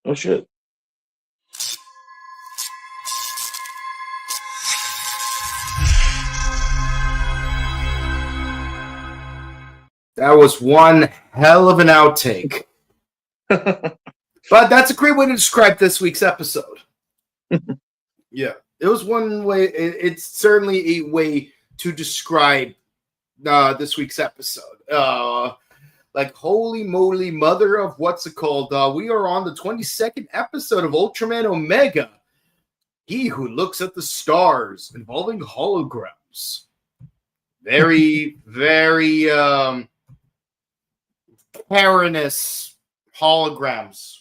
Oh shit. That was one hell of an outtake. But that's a great way to describe this week's episode. Yeah. It was one way. It's certainly a way to describe this week's episode. Like, holy moly, mother of what's it called? We are on the 22nd episode of Ultraman Omega. He who looks at the stars, involving holograms. Very, very Karenus holograms.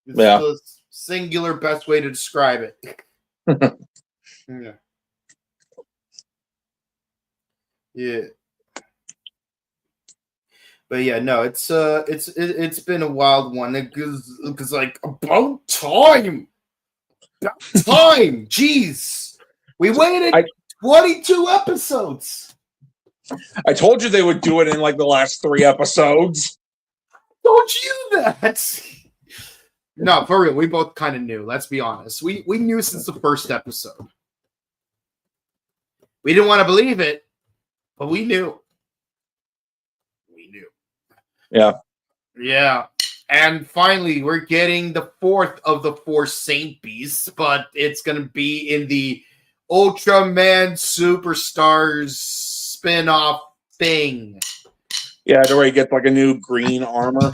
It's the singular best way to describe it. Yeah. Yeah. But yeah, no, it's been a wild one. Because like about time. Jeez. We waited 22 episodes. I told you they would do it in like the last 3 episodes. Told you that. No, for real, we both kind of knew. Let's be honest. We knew since the first episode. We didn't want to believe it, but we knew. Yeah. Yeah. And finally, we're getting the 4th of the 4 Saint Beasts, but it's going to be in the Ultraman Superstars spin-off thing. Yeah, where he gets like a new green armor.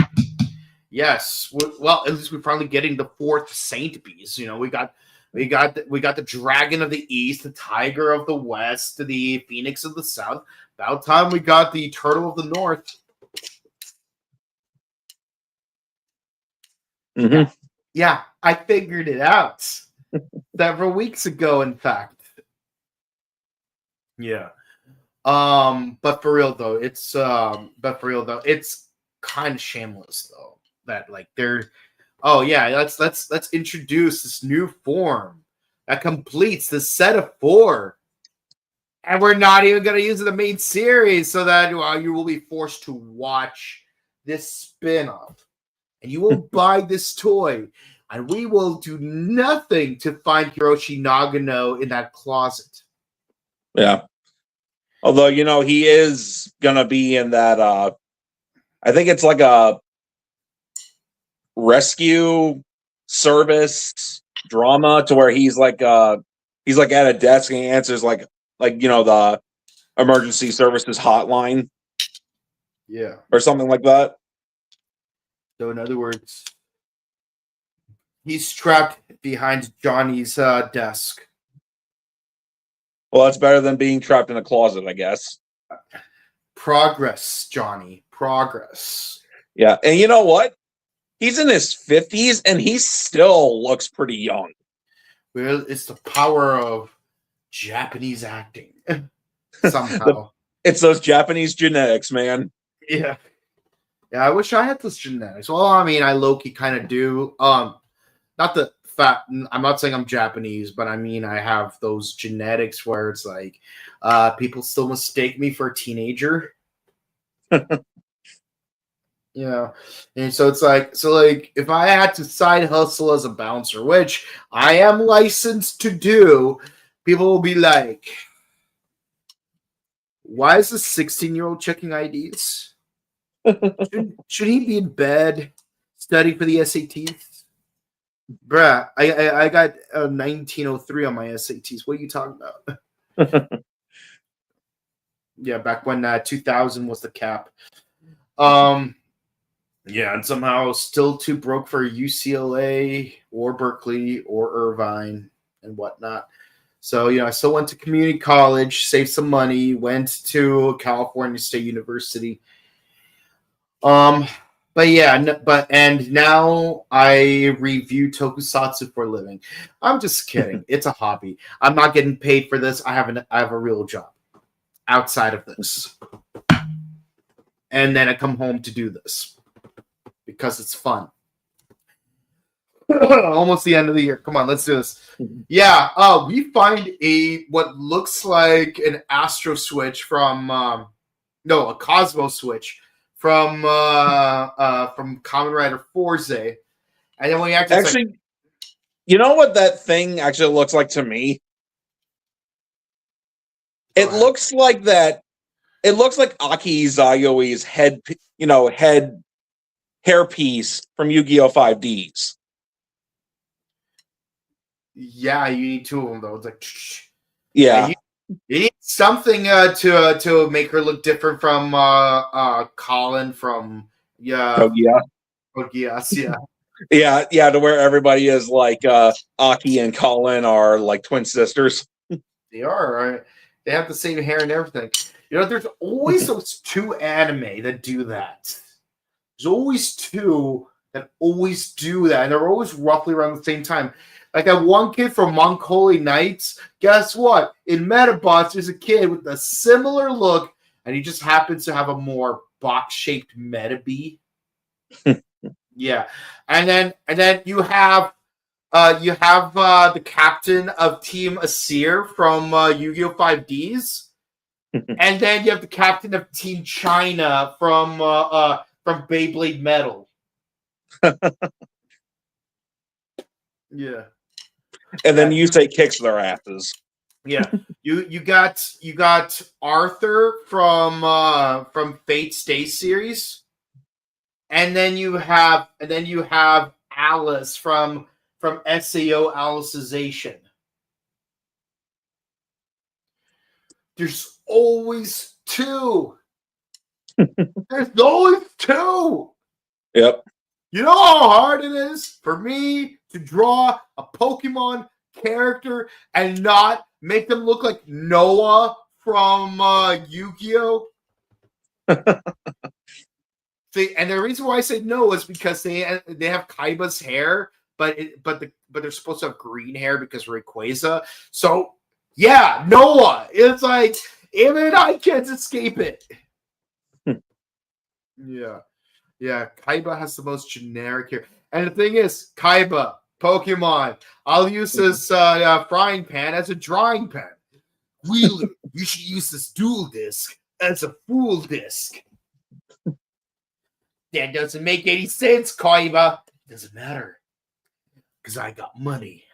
Yes. Well, at least we're finally getting the 4th Saint Beast. You know, we got the Dragon of the East, the Tiger of the West, the Phoenix of the South. About time we got the Turtle of the North. Mm-hmm. Yeah, I figured it out several weeks ago, in fact. Yeah. But for real though, it's kind of shameless though. That like they're let's introduce this new form that completes the set of 4. And we're not even gonna use it in the main series, so that you will be forced to watch this spin-off. And you will buy this toy, and we will do nothing to find Hiroshi Nagano in that closet. Yeah. Although, you know, he is going to be in that, I think it's like a rescue service drama to where he's like at a desk and he answers like, you know, the emergency services hotline. Yeah. Or something like that. So in other words, he's trapped behind Johnny's desk. Well, that's better than being trapped in a closet, I guess. Progress, Johnny. Progress. Yeah. And you know what? He's in his 50s and he still looks pretty young. Well, it's the power of Japanese acting. Somehow. It's those Japanese genetics, man. Yeah. Yeah, I wish I had those genetics. Well, I mean, I low-key kind of do. Not the fact, I'm not saying I'm Japanese, but I mean, I have those genetics where it's like, people still mistake me for a teenager. Yeah. And so it's like, if I had to side hustle as a bouncer, which I am licensed to do, people will be like, why is this 16-year-old checking IDs? Should he be in bed studying for the SATs? Bruh, I got a 1903 on my SATs. What are you talking about? Yeah, back when 2000 was the cap. Yeah, and somehow still too broke for UCLA or Berkeley or Irvine and whatnot. So, you know, I still went to community college, saved some money, went to California State University. But yeah, and now I review tokusatsu for a living. I'm just kidding. It's a hobby. I'm not getting paid for this. I have a real job outside of this. And then I come home to do this because it's fun. Almost the end of the year. Come on, let's do this. Yeah, we find what looks like an Astro Switch from a Cosmo Switch from Kamen Rider Forze, And then when you actually Actually, you know what that thing actually looks like to me? It looks like that. It looks like Aki Izayoi's head hairpiece from Yu-Gi-Oh! 5Ds. Yeah, you need two of them though. It's like, Yeah. you need something to make her look different from Colin from Togia. Yeah. Yeah, to where everybody is like Aki and Colin are like twin sisters. They are, right? They have the same hair and everything. You know, there's always those two anime that do that. There's always two that always do that, and they're always roughly around the same time. Like that one kid from Mongolia Nights, guess what? In Metabots, there's a kid with a similar look, and he just happens to have a more box-shaped Metabee. Yeah. And then you have the captain of Team Asir from Yu-Gi-Oh! 5Ds. And then you have the captain of Team China from Beyblade Metal. Yeah. And then Yusei kicks their asses. Yeah. You got Arthur from Fate Stay series. And then you have Alice from SAO Alicization. There's always two. There's always two. Yep. You know how hard it is for me to draw a Pokemon character and not make them look like Noah from Yu-Gi-Oh! See, and the reason why I say no is because they have Kaiba's hair, but they're supposed to have green hair because Rayquaza. So yeah, Noah. It's like even I can't escape it. Yeah. Kaiba has the most generic hair, and the thing is, Kaiba Pokemon. I'll use this frying pan as a drawing pan. Wheeler, you should use this dual disc as a full disc. That doesn't make any sense, Kaiba. Doesn't matter. Because I got money.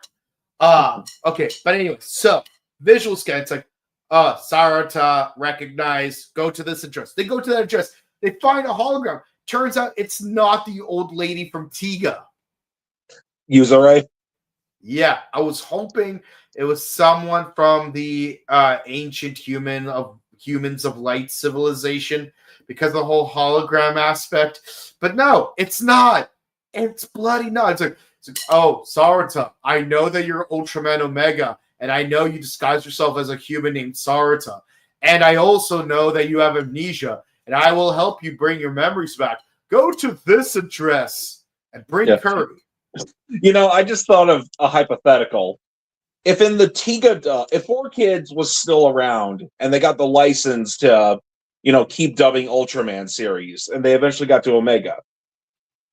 Okay, but anyway, so visual scan, it's like, Sarata, recognize, go to this address. They go to that address. They find a hologram. Turns out it's not the old lady from Tiga. Yuzure? Yeah, I was hoping it was someone from the ancient humans of light civilization because of the whole hologram aspect. But no, it's not. It's bloody not. It's like oh, Sarata, I know that you're Ultraman Omega, and I know you disguise yourself as a human named Sarata. And I also know that you have amnesia, and I will help you bring your memories back. Go to this address and bring curry. You know, I just thought of a hypothetical. If in the Tiga, if 4Kids was still around and they got the license to, keep dubbing Ultraman series, and they eventually got to Omega.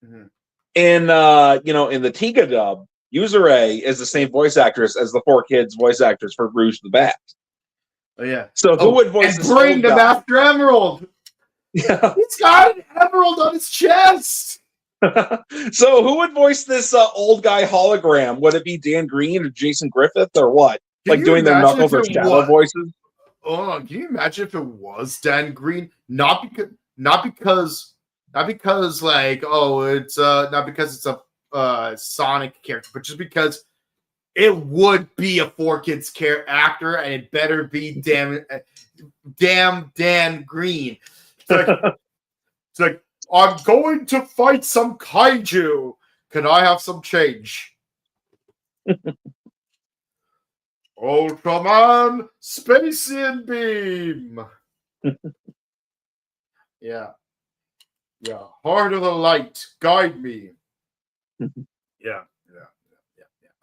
Mm-hmm. In the Tiga dub, Yuzure is the same voice actress as the 4Kids voice actors for Rouge the Bat. Oh yeah. So who would voice this bring the Master Emerald? Yeah. He's got an emerald on his chest. So who would voice this old guy hologram? Would it be Dan Green or Jason Griffith or what? Like doing their Knuckles or Shadow voices? Oh, can you imagine if it was Dan Green? Not because like it's not because it's a Sonic character, but just because it would be a 4Kids actor, and it better be damn Dan Green. It's like I'm going to fight some kaiju. Can I have some change? Ultraman Spacian Beam. Yeah. Heart of the light, guide me. Yeah.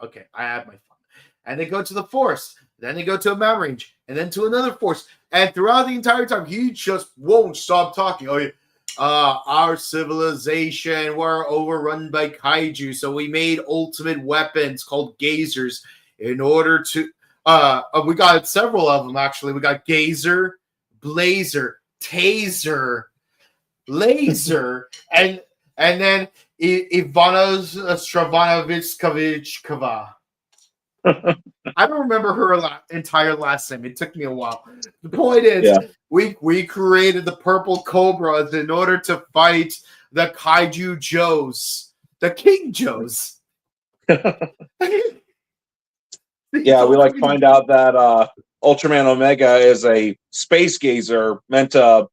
Okay, I had my fun. And they go to the forest. Then they go to a mountain range, and then to another forest. And throughout the entire time, he just won't stop talking. Oh, yeah. Our civilization, we're overrun by kaiju, so we made ultimate weapons called gazers in order to we got several of them actually. We got gazer, blazer, taser, laser, and then Ivana Stravanovic-Kava. I don't remember her entire last name. It took me a while. The point is, we created the Purple Cobras in order to fight the Kaiju Joes, the King Joes. Yeah, we find out that Ultraman Omega is a space gazer meant to,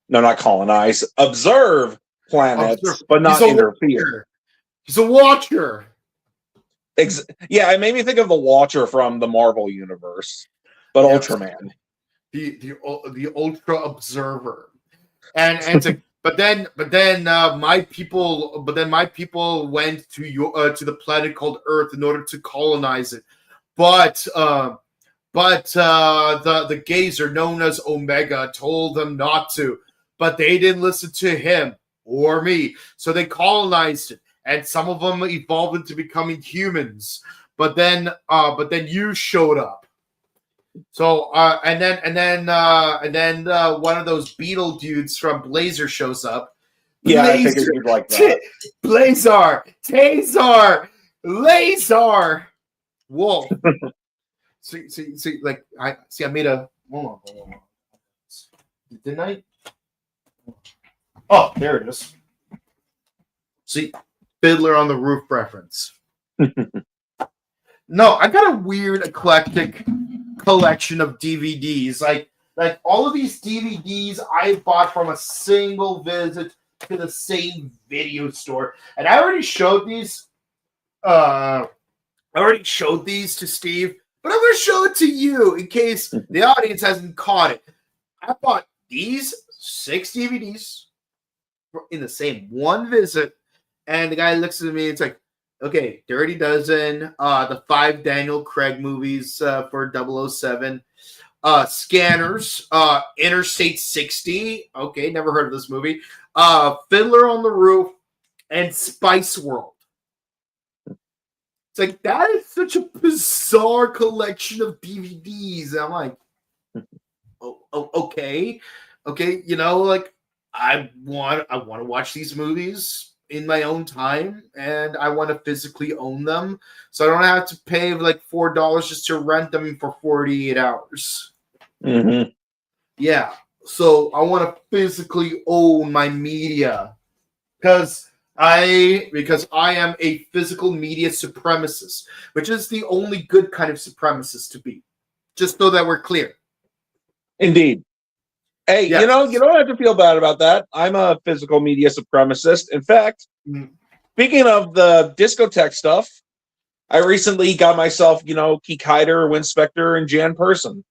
not colonize, observe planets, but not interfere. He's a watcher. Yeah, it made me think of the Watcher from the Marvel universe, but Ultraman, the Ultra Observer, but then my people went to the planet called Earth in order to colonize it, but the Gazer known as Omega told them not to, but they didn't listen to him or me, so they colonized it. And some of them evolved into becoming humans, but then you showed up. So and then one of those beetle dudes from Blazer shows up. Yeah, I figured you'd like that. Blazar, Tazar, Lazar, Wolf. see, I made a. Hold on. Didn't I? Oh, there it is. See. Fiddler on the Roof reference. No, I got a weird eclectic collection of DVDs. Like all of these DVDs I bought from a single visit to the same video store. And I already showed these. I already showed these to Steve, but I'm going to show it to you in case the audience hasn't caught it. I bought these 6 DVDs in the same one visit. And the guy looks at me and it's like, okay, Dirty Dozen, the 5 Daniel Craig movies for 007, Scanners, Interstate 60. Okay, never heard of this movie. Fiddler on the Roof, and Spice World. It's like, that is such a bizarre collection of DVDs. And I'm like, okay. You know, like, I want to watch these movies in my own time, and I want to physically own them, so I don't have to pay like $4 just to rent them for 48 hours. Mm-hmm. Yeah, so I want to physically own my media because I am a physical media supremacist, which is the only good kind of supremacist to be. Just so that we're clear. Indeed. Hey, you don't have to feel bad about that. I'm a physical media supremacist. In fact, speaking of the discotheque stuff, I recently got myself, Kikaider, Winspector, and Jan Person.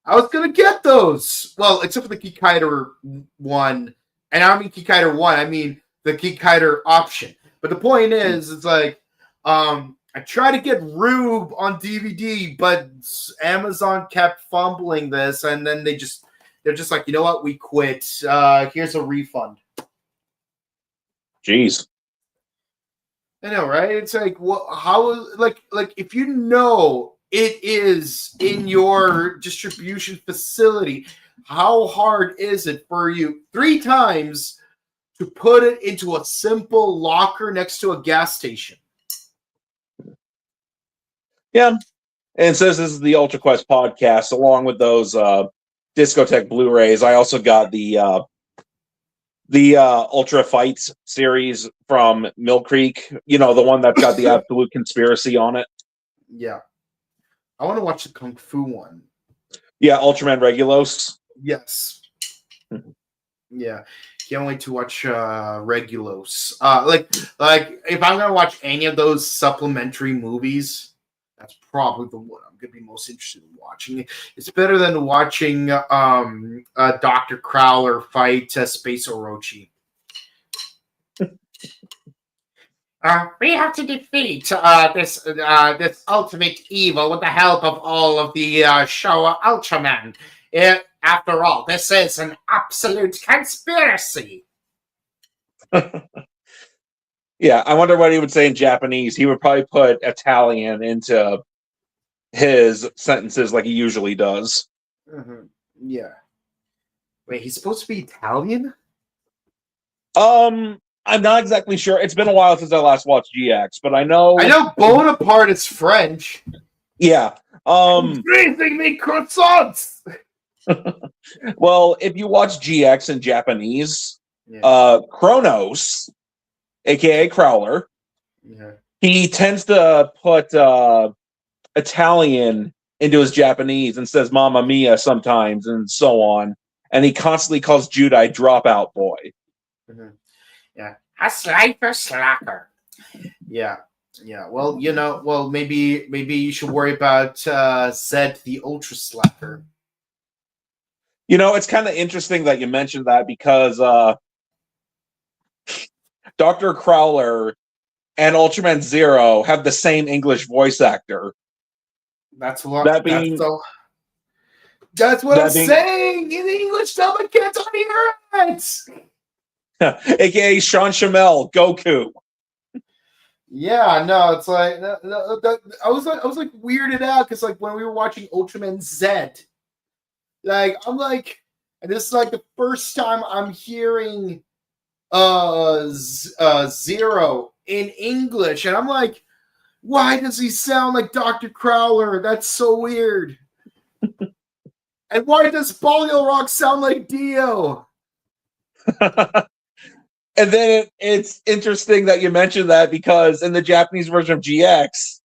I was going to get those. Well, except for the Kikaider one. And I don't mean Kikaider 1. I mean the Kikaider option. But the point is, it's like, I tried to get Rube on DVD, but Amazon kept fumbling this, and then they're just like, you know what? We quit. Here's a refund. Jeez. I know, right? It's like, if you know it is in your distribution facility, how hard is it for you 3 times to put it into a simple locker next to a gas station? Yeah. And it says this is the UltraQuest podcast, along with those discotheque Blu-rays. I also got the Ultra Fights series from Mill Creek, the one that's got the Absolute Conspiracy on it. Yeah. I want to watch the Kung Fu one. Yeah, Ultraman Regulos. Yes. Yeah. Can't wait to watch Regulos. Like if I'm gonna watch any of those supplementary movies, that's probably the one I'm gonna be most interested in watching. It's better than watching Dr. Crowler fight Space Orochi. We have to defeat this ultimate evil with the help of all of the Showa Ultraman. After all, this is an absolute conspiracy. Yeah, I wonder what he would say in Japanese. He would probably put Italian into his sentences like he usually does. Mm-hmm. Yeah. Wait, he's supposed to be Italian? I'm not exactly sure. It's been a while since I last watched GX, but I know Bonaparte is French. Yeah. Freezing me croissants. Well, if you watch GX in Japanese, Kronos, aka Crowler, he tends to put Italian into his Japanese and says "Mamma Mia" sometimes, and so on. And he constantly calls Judai "dropout boy." Yeah, a slifer slacker. Yeah. Well, maybe you should worry about Zed the Ultra Slacker. It's kind of interesting that you mentioned that because Dr. Crowler and Ultraman Zero have the same English voice actor. That's what I'm saying. In English, someone can't hear it. AKA Sean Shamel, Goku. Yeah, no, it's like I was weirded out because like when we were watching Ultraman Z, like I'm like, and this is like the first time I'm hearing Zero in English, and I'm like, why does he sound like Dr. Crowler? That's so weird. And why does Polio Rock sound like Dio? And then it's interesting that you mentioned that because in the Japanese version of GX,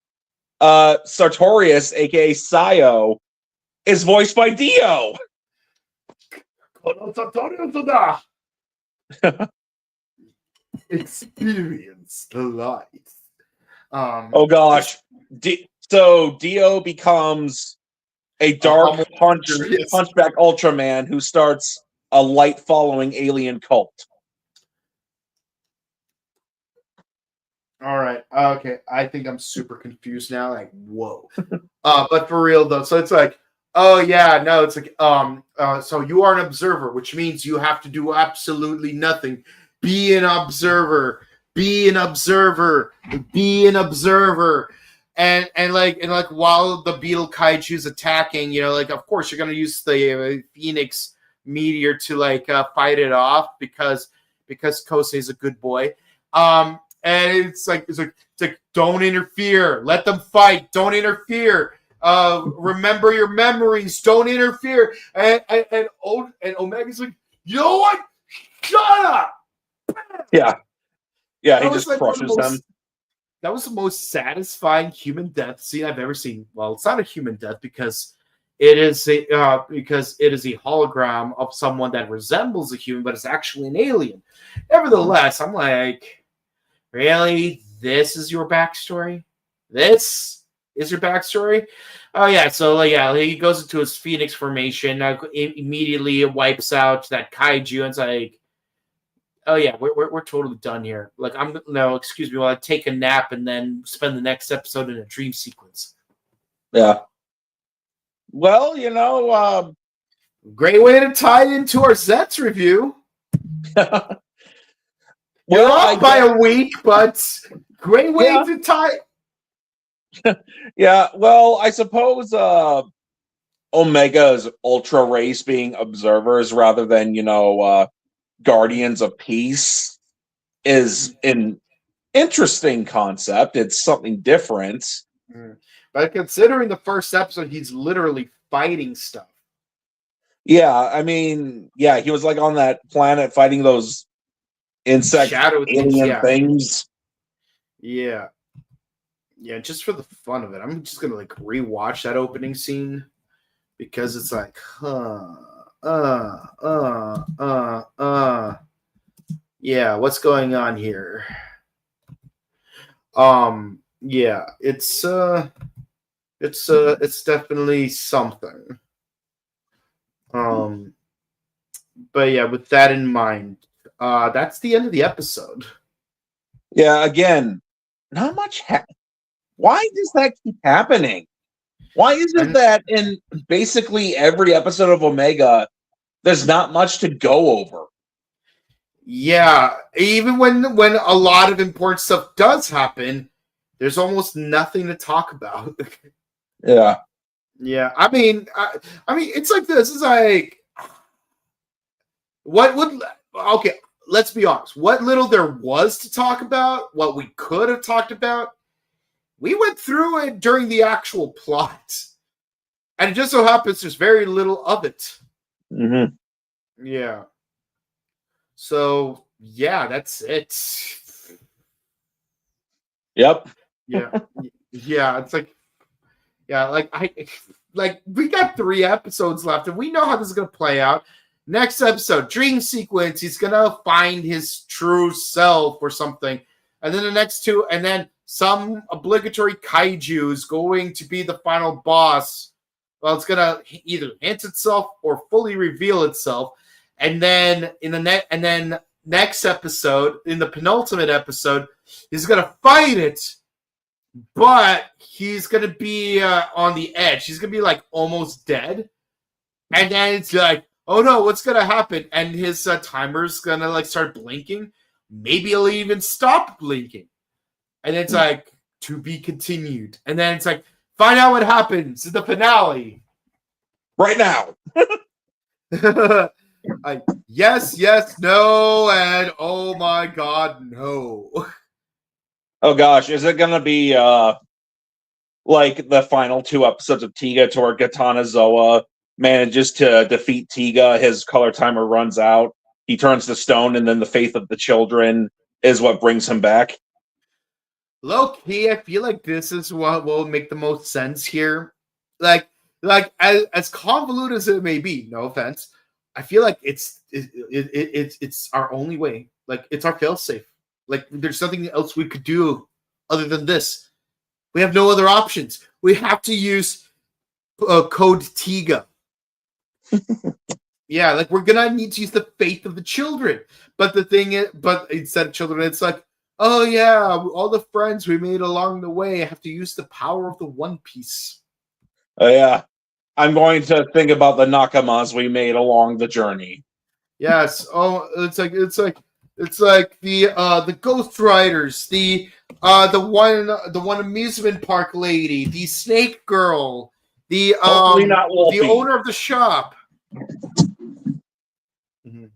Sartorius, aka Sayo, is voiced by Dio. Experience the light. Oh gosh. So Dio becomes a dark hunchback Ultraman who starts a light following alien cult. All right. Okay. I think I'm super confused now. Like, whoa. But for real though, so it's like, oh yeah, no, it's like, so you are an observer, which means you have to do absolutely nothing. Be an observer. Be an observer. Be an observer. And like while the beetle kaiju's attacking, like of course you're gonna use the Phoenix meteor to like fight it off because Kosei's a good boy. And it's like don't interfere. Let them fight. Don't interfere. Remember your memories. Don't interfere. And Omega's like, you know what? Shut up. Yeah. He just crushes them. That was the most satisfying human death scene I've ever seen. Well, it's not a human death because it is a hologram of someone that resembles a human, but it's actually an alien. Nevertheless, I'm like, really? This is your backstory? This is your backstory? Oh, yeah. So, he goes into his Phoenix formation. Immediately it wipes out that kaiju. And it's like, oh, yeah, we're totally done here. Like, excuse me, while I take a nap and then spend the next episode in a dream sequence. Yeah. Well, great way to tie it into our Zets review. Well, off by a week, but great way to tie. Yeah, well, I suppose Omega's Ultra Race being observers rather than, Guardians of Peace is an interesting concept. It's something different. But considering the first episode, he's literally fighting stuff. Yeah, I mean, he was like on that planet fighting those insect alien things. Yeah, just for the fun of it, I'm just gonna like rewatch that opening scene because it's like, yeah, what's going on here? Yeah, it's definitely something. But yeah, with that in mind, that's the end of the episode. Yeah, again, not much. Why does that keep happening? Why is it that in basically every episode of Omega, there's not much to go over? Yeah, even when a lot of important stuff does happen, there's almost nothing to talk about. Yeah. Yeah, I mean, it's like this. It's like, what would... Okay, let's be honest. What little there was to talk about, what we could have talked about, we went through it during the actual plot. And it just so happens there's very little of it. Mm-hmm. Yeah. So, yeah, that's it. Yep. Yeah. Yeah, it's like, yeah, we got 3 episodes left, and we know how this is going to play out. Next episode, dream sequence, he's going to find his true self or something. And then the next 2, and then some obligatory kaiju is going to be the final boss. Well, it's going to either hint itself or fully reveal itself. And then next episode, in the penultimate episode, he's going to fight it, but he's going to be on the edge. He's going to be like almost dead. And then it's like, oh no, what's going to happen? And his timer's going to like start blinking. Maybe he'll even stop blinking. And it's like, to be continued. And then it's like, find out what happens in the finale. Right now. Yes, no, and oh my god, no. Oh gosh, is it gonna be like the final 2 episodes of Tiga to where Katanazoa manages to defeat Tiga, his color timer runs out, he turns to stone, and then the faith of the children is what brings him back? Low key, I feel like this is what will make the most sense here. Like as convoluted as it may be, no offense, I feel like it's our only way. Like, it's our failsafe. Like, there's nothing else we could do other than this. We have no other options. We have to use code Tiga. Yeah, like, we're gonna need to use the faith of the children. But the thing is, but instead of children, it's like, oh yeah, all the friends we made along the way have to use the power of the One Piece. Oh yeah. I'm going to think about the nakamas we made along the journey. Yes. Oh, it's like the Ghost Riders, the one amusement park lady, the Snake Girl, the owner of the shop. Mm-hmm.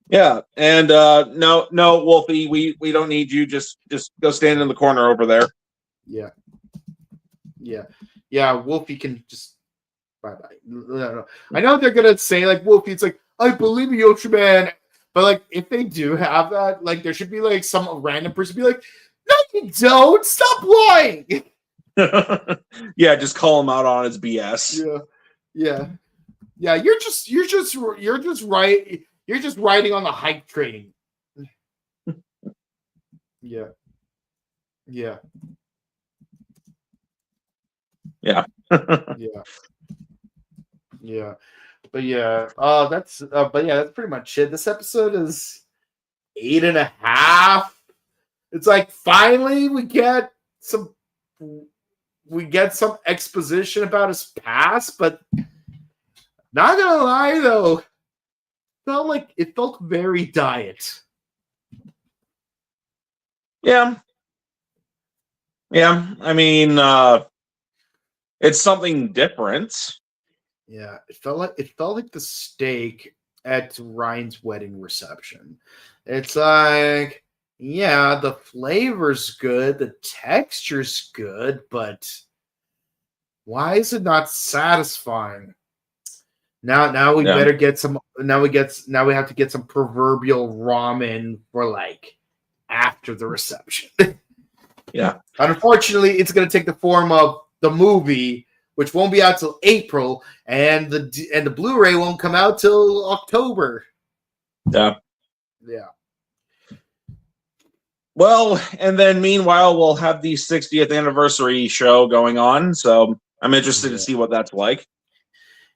Yeah, and no, Wolfie, we don't need you. Just go stand in the corner over there. Yeah. Wolfie can just bye. No. I know they're gonna say like Wolfie. It's like, I believe in Ultraman, but like if they do have that, like there should be like some random person be like, no, you don't. Stop lying. Yeah, just call him out on his BS. Yeah. You're just right. You're just riding on the hype train. Yeah. But that's pretty much it. This episode is 8.5. It's like finally we get some exposition about his past, but not gonna lie though, it felt very diet. Yeah. I mean, it's something different. Yeah, it felt like the steak at Ryan's wedding reception. It's like, yeah, the flavor's good, the texture's good, but why is it not satisfying? Now we better get some. Now we have to get some proverbial ramen for like after the reception. Yeah. Unfortunately, it's going to take the form of the movie, which won't be out till April, and the Blu-ray won't come out till October. Yeah. Well, and then meanwhile, we'll have the 60th anniversary show going on, so I'm interested to see what that's like.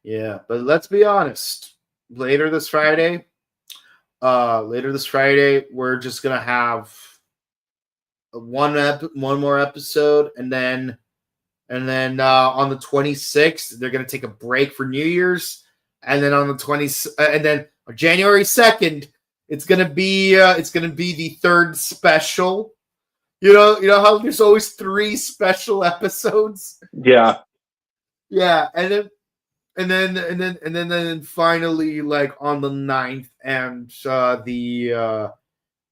Yeah, but let's be honest. Later this Friday, we're just gonna have one more episode, and then on the 26th, they're gonna take a break for New Year's, and then on the January 2nd, it's gonna be the third special. You know how there's always 3 special episodes. Yeah, and And then finally, like on the 9th and the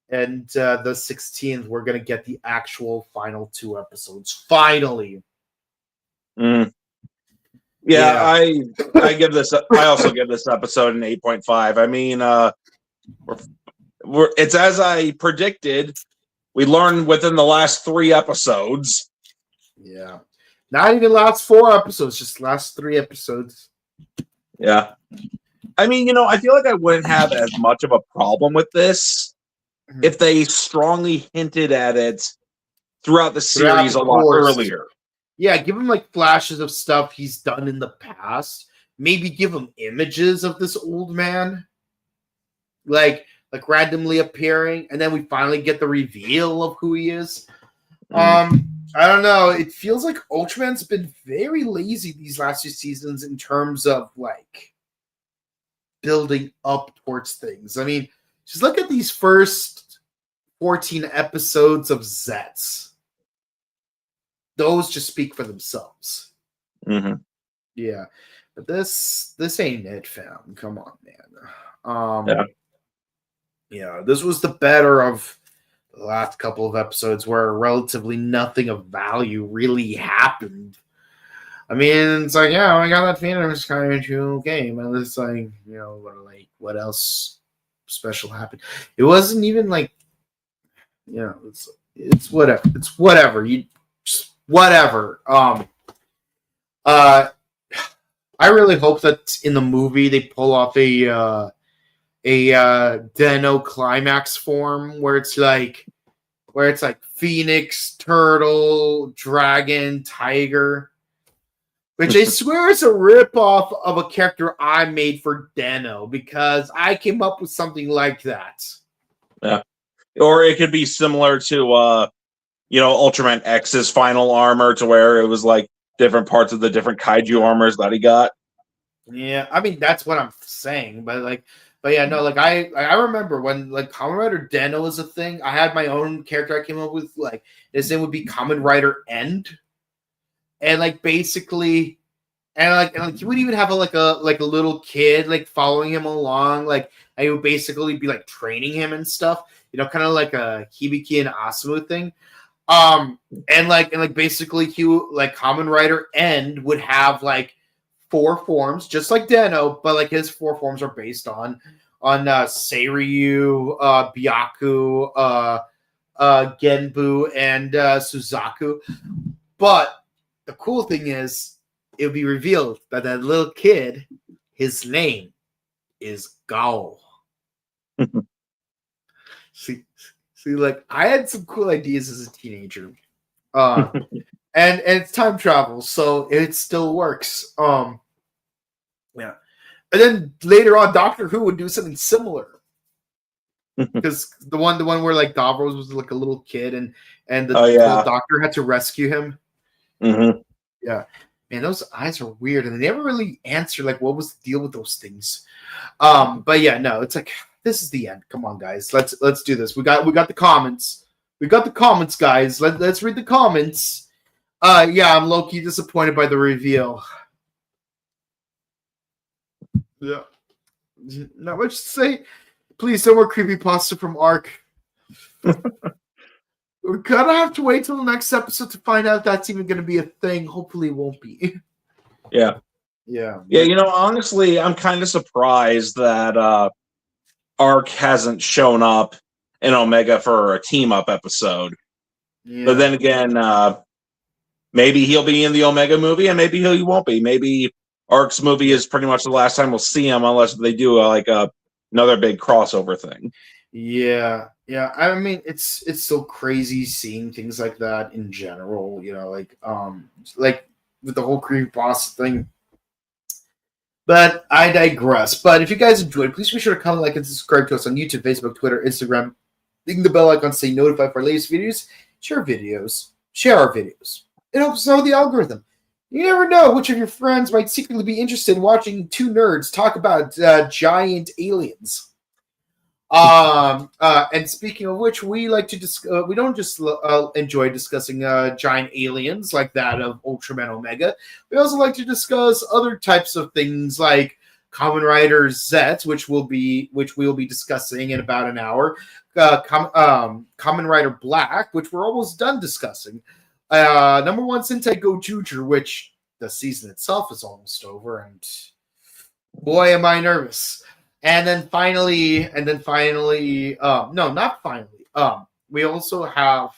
16th, we're gonna get the actual final 2 episodes. Finally. Mm. Yeah, I give this. I also give this episode an 8.5. I mean, it's as I predicted. We learned within the last 3 episodes. Yeah, not even last 4 episodes, just last 3 episodes. Yeah, I mean, I feel like I wouldn't have as much of a problem with this if they strongly hinted at it throughout the series a lot earlier. Yeah, give him like flashes of stuff he's done in the past. Maybe give him images of this old man, like randomly appearing, and then we finally get the reveal of who he is. I don't know. It feels like Ultraman's been very lazy these last 2 seasons in terms of like building up towards things. I mean, just look at these first 14 episodes of Zets. Those just speak for themselves. Mm-hmm. Yeah, but this ain't it, fam. Come on, man. Yeah, this was the better of the last couple of episodes where relatively nothing of value really happened. I mean, it's like, yeah, I got that feeling it was kind of okay, and it's like, what else special happened? It wasn't even like, it's whatever. It's whatever. Whatever. I really hope that in the movie they pull off a Deno climax form where it's like Phoenix, Turtle, Dragon, Tiger, which I swear is a ripoff of a character I made for Deno because I came up with something like that. Yeah, or it could be similar to Ultraman X's final armor, to where it was like different parts of the different kaiju armors that he got. Yeah, I mean that's what I'm saying, but yeah, no, like I remember when like Kamen Rider Deno was a thing. I had my own character I came up with, like his name would be Kamen Rider End, and like basically, and you would even have a little kid like following him along, like I would basically be like training him and stuff, kind of like a Hibiki and Asumu thing. And basically he like Kamen Rider End would have like 4 forms, just like Deno, but like his 4 forms are based on Seiryu, Byaku, Genbu, and Suzaku. But the cool thing is, it would be revealed that little kid, his name is Gao. See, like I had some cool ideas as a teenager, and it's time travel, so it still works. Yeah, and then later on, Doctor Who would do something similar, because the one where like Davros was like a little kid, and the little doctor had to rescue him. Mm-hmm. Yeah, man, those eyes are weird, and they never really answer like what was the deal with those things. But yeah, no, it's like, this is the end. Come on, guys. Let's do this. We got the comments. We got the comments, guys. Let's read the comments. Yeah, I'm low-key disappointed by the reveal. Yeah. Not much to say. Please, no more creepypasta from Ark. We're gonna have to wait till the next episode to find out if that's even gonna be a thing. Hopefully it won't be. Yeah. Yeah. Yeah, honestly, I'm kind of surprised that Ark hasn't shown up in Omega for a team-up episode. Yeah. But then again, maybe he'll be in the Omega movie, and maybe he won't be. Maybe Ark's movie is pretty much the last time we'll see him, unless they do another big crossover thing. Yeah. I mean, it's so crazy seeing things like that in general. Like with the whole creepypasta thing. But I digress. But if you guys enjoyed, please be sure to comment, like, and subscribe to us on YouTube, Facebook, Twitter, Instagram. Ding the bell icon to stay notified for our latest videos. Share our videos. It helps us out with the algorithm. You never know which of your friends might secretly be interested in watching 2 nerds talk about giant aliens. And speaking of which, we like to we don't just enjoy discussing giant aliens like that of Ultraman Omega. We also like to discuss other types of things like Kamen Rider Z, which we will be discussing in about an hour. Kamen Rider Black, which we're almost done discussing. Number one Sentai Go Juju, which the season itself is almost over, and boy, am I nervous. And then finally, no, not finally. We also have,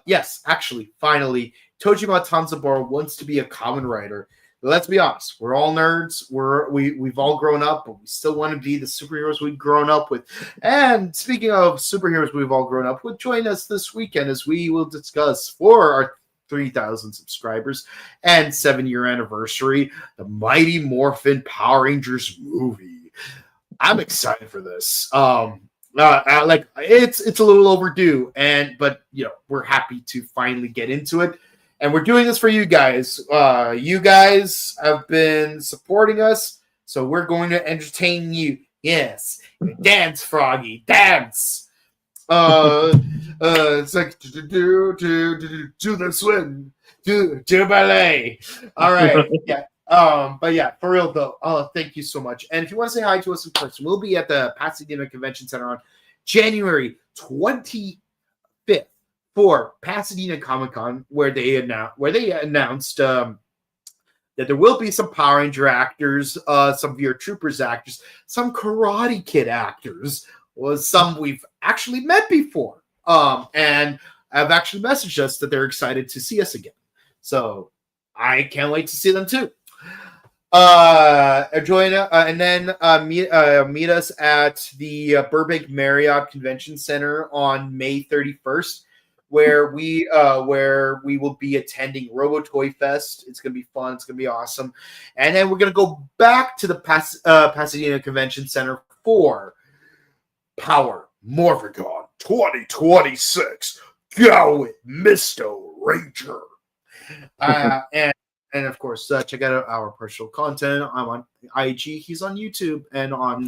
yes, actually, finally, Tojima Tanzabara wants to be a Kamen Rider. Let's be honest, we're all nerds. We've all grown up, but we still want to be the superheroes we've grown up with. And speaking of superheroes we've all grown up with, join us this weekend as we will discuss for our 3,000 subscribers and 7-year anniversary, the Mighty Morphin Power Rangers movie. I'm excited for this. Like it's a little overdue, but we're happy to finally get into it, and we're doing this for you guys. You guys have been supporting us, so we're going to entertain you. Yes, dance, Froggy, dance. It's like do the swing, do ballet. All right, yeah. But yeah, for real though, thank you so much. And if you want to say hi to us in person, we'll be at the Pasadena Convention Center on January 25th for Pasadena Comic Con, where they announced that there will be some Power Ranger actors, some VR Troopers actors, some Karate Kid actors. Was some we've actually met before, and have actually messaged us that they're excited to see us again. So I can't wait to see them too. Join and then meet us at the Burbank Marriott Convention Center on May 31st, where we will be attending Robo Toy Fest. It's gonna be fun. It's gonna be awesome, and then we're gonna go back to the Pasadena Convention Center for Power Morphigon 2026. Go with Mr. Ranger. And of course, check out our personal content. I'm on IG. He's on YouTube and on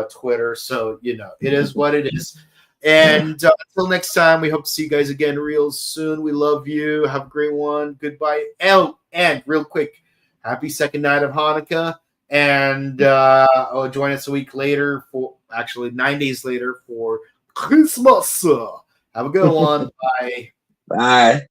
Twitter. So it is what it is. And until next time, we hope to see you guys again real soon. We love you. Have a great one. Goodbye. And real quick, happy second night of Hanukkah. And join us a week later actually 9 days later for Christmas. Have a good one. Bye. Bye.